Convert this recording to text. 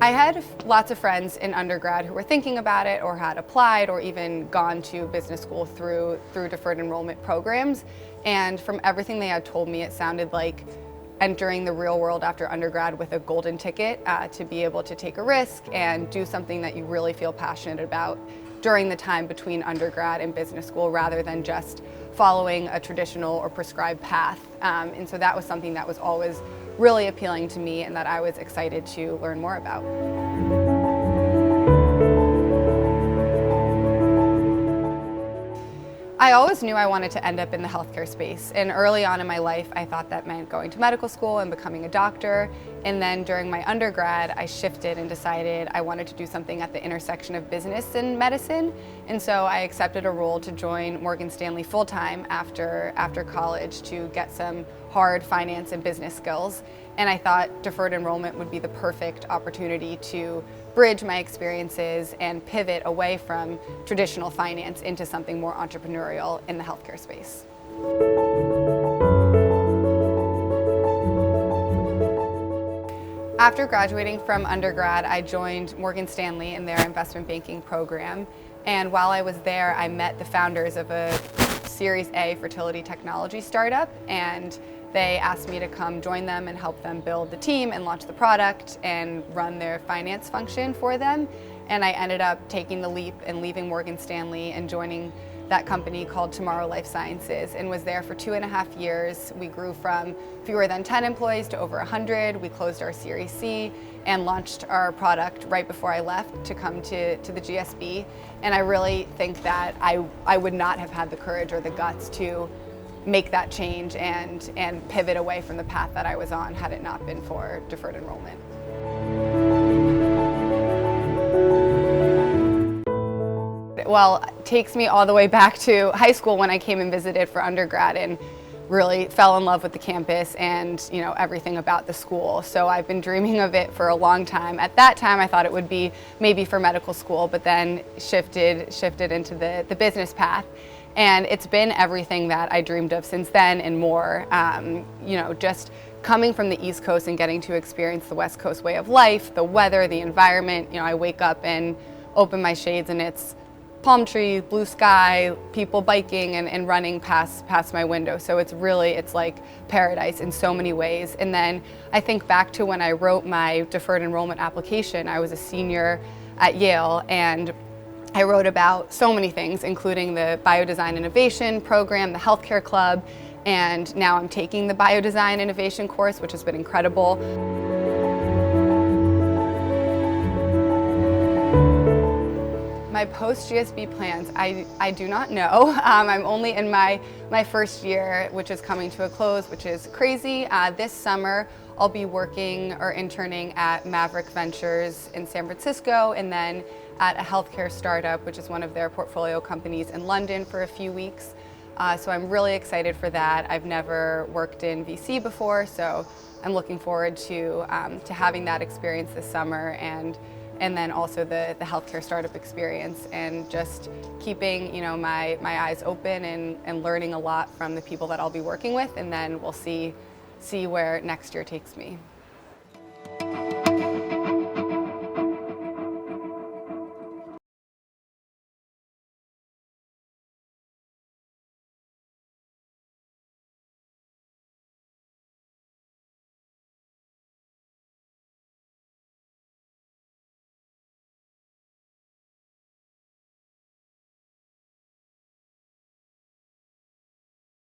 I had lots of friends in undergrad who were thinking about it or had applied or even gone to business school through deferred enrollment programs. And from everything they had told me, it sounded like entering the real world after undergrad with a golden ticket to be able to take a risk and do something that you really feel passionate about during the time between undergrad and business school, rather than just following a traditional or prescribed path. And so that was something that was always really appealing to me and that I was excited to learn more about. I always knew I wanted to end up in the healthcare space, and early on in my life I thought that meant going to medical school and becoming a doctor. And then during my undergrad I shifted and decided I wanted to do something at the intersection of business and medicine, and so I accepted a role to join Morgan Stanley full-time after college to get some hard finance and business skills. And I thought deferred enrollment would be the perfect opportunity to bridge my experiences and pivot away from traditional finance into something more entrepreneurial in the healthcare space. After graduating from undergrad, I joined Morgan Stanley in their investment banking program. And while I was there, I met the founders of a Series A fertility technology startup, and they asked me to come join them and help them build the team and launch the product and run their finance function for them. And I ended up taking the leap and leaving Morgan Stanley and joining that company called Tomorrow Life Sciences, and was there for 2.5 years. We grew from fewer than 10 employees to over 100. We closed our Series C and launched our product right before I left to come to the GSB. And I really think that I would not have had the courage or the guts to make that change and pivot away from the path that I was on had it not been for deferred enrollment. Well, it takes me all the way back to high school when I came and visited for undergrad and really fell in love with the campus and everything about the school. So I've been dreaming of it for a long time. At that time I thought it would be maybe for medical school, but then shifted into the business path. And it's been everything that I dreamed of since then and more. Just coming from the East Coast and getting to experience the West Coast way of life, the weather, the environment. I wake up and open my shades and it's palm trees, blue sky, people biking and running past my window. So it's like paradise in so many ways. And then I think back to when I wrote my deferred enrollment application. I was a senior at Yale, and I wrote about so many things, including the Biodesign Innovation program, the Healthcare Club, and now I'm taking the Biodesign Innovation course, which has been incredible. My post-GSB plans, I do not know. I'm only in my first year, which is coming to a close, which is crazy. This summer, I'll be working or interning at Maverick Ventures in San Francisco, and then at a healthcare startup, which is one of their portfolio companies in London, for a few weeks. So I'm really excited for that. I've never worked in VC before, so I'm looking forward to having that experience this summer, and then also the healthcare startup experience, and just keeping my eyes open and learning a lot from the people that I'll be working with, and then we'll see where next year takes me.